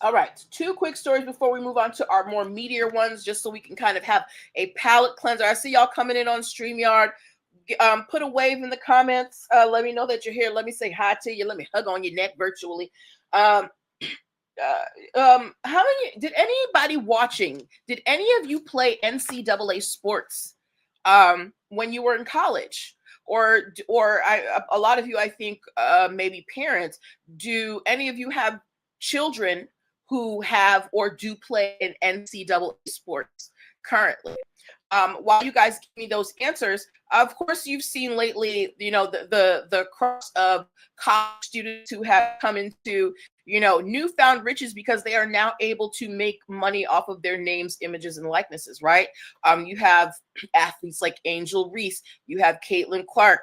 All right, two quick stories before we move on to our more meatier ones, just so we can kind of have a palate cleanser. I see y'all coming in on StreamYard. Put a wave in the comments. Let me know that you're here. Let me say hi to you. Let me hug on your neck virtually. Um, how many did anybody watching? Did any of you play NCAA sports when you were in college? A lot of you, I think, maybe parents. Do any of you have children who have or do play in NCAA sports currently? While you guys give me those answers, of course, you've seen lately, the crux of college students who have come into, newfound riches because they are now able to make money off of their names, images, and likenesses, right? You have athletes like Angel Reese, you have Caitlin Clark,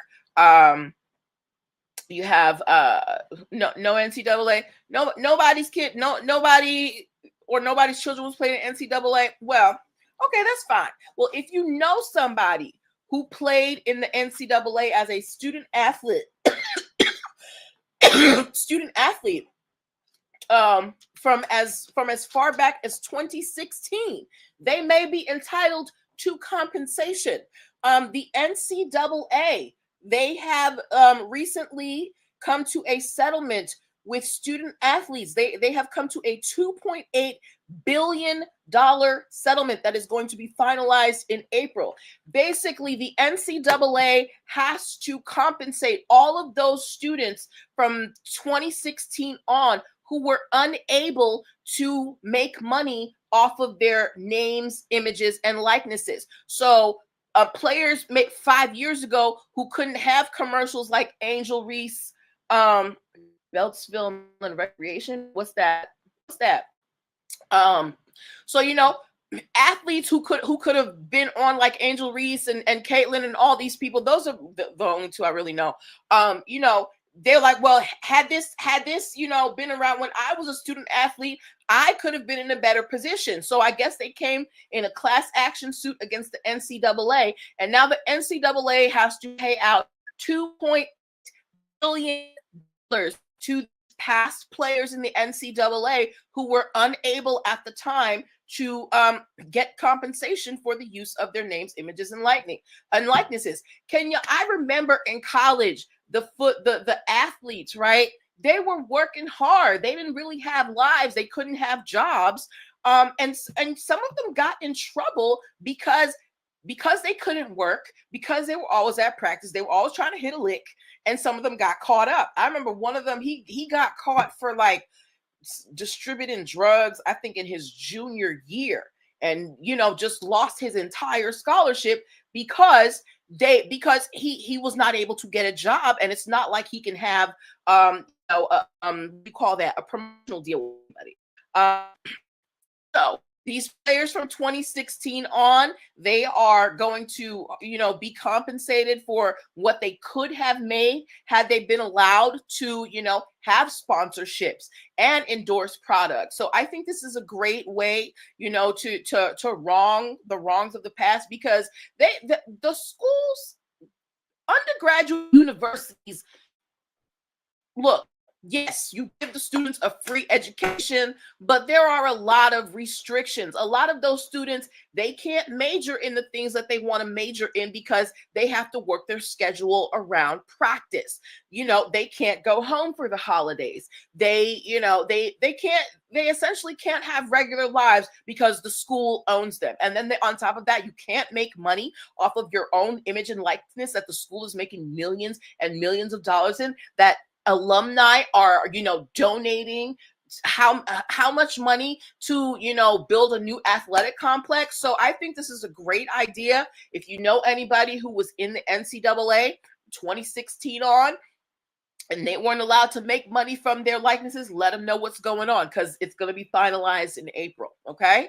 you have no NCAA, nobody's kid, nobody or nobody's children was playing in NCAA. Well, okay, that's fine. Well, if you know somebody who played in the NCAA as a student athlete, from as far back as 2016, they may be entitled to compensation. The NCAA, they have recently come to a settlement with student athletes. They have come to a $2.8 billion settlement that is going to be finalized in April. Basically, the NCAA has to compensate all of those students from 2016 on who were unable to make money off of their names, images, and likenesses. So players 5 years ago who couldn't have commercials like Angel Reese, Beltsville and Recreation. What's that? So athletes who could have been on like Angel Reese and Caitlin and all these people. Those are the only two I really know. They're like, well, had this been around when I was a student athlete, I could have been in a better position. So I guess they came in a class action suit against the NCAA, and now the NCAA has to pay out $2.8 billion to past players in the NCAA who were unable at the time to get compensation for the use of their names, images, and likenesses. I remember in college, the athletes, right? They were working hard. They didn't really have lives. They couldn't have jobs. And some of them got in trouble because they couldn't work, because they were always at practice. They were always trying to hit a lick, and some of them got caught up. I remember one of them, he got caught for like distributing drugs, I think in his junior year, and just lost his entire scholarship because he was not able to get a job. And it's not like he can have you call that a promotional deal with anybody. So these players from 2016 on, they are going to, be compensated for what they could have made had they been allowed to, have sponsorships and endorse products. So I think this is a great way, to wrong the wrongs of the past, because the schools, undergraduate universities, look, yes, you give the students a free education, but there are a lot of restrictions. A lot of those students, they can't major in the things that they want to major in because they have to work their schedule around practice. They can't go home for the holidays. They essentially can't have regular lives because the school owns them. And then on top of that, you can't make money off of your own image and likeness that the school is making millions and millions of dollars in, that alumni are donating how much money to build a new athletic complex. So I think this is a great idea. If you know anybody who was in the NCAA 2016 on and they weren't allowed to make money from their likenesses, let them know what's going on, because it's going to be finalized in April. Okay.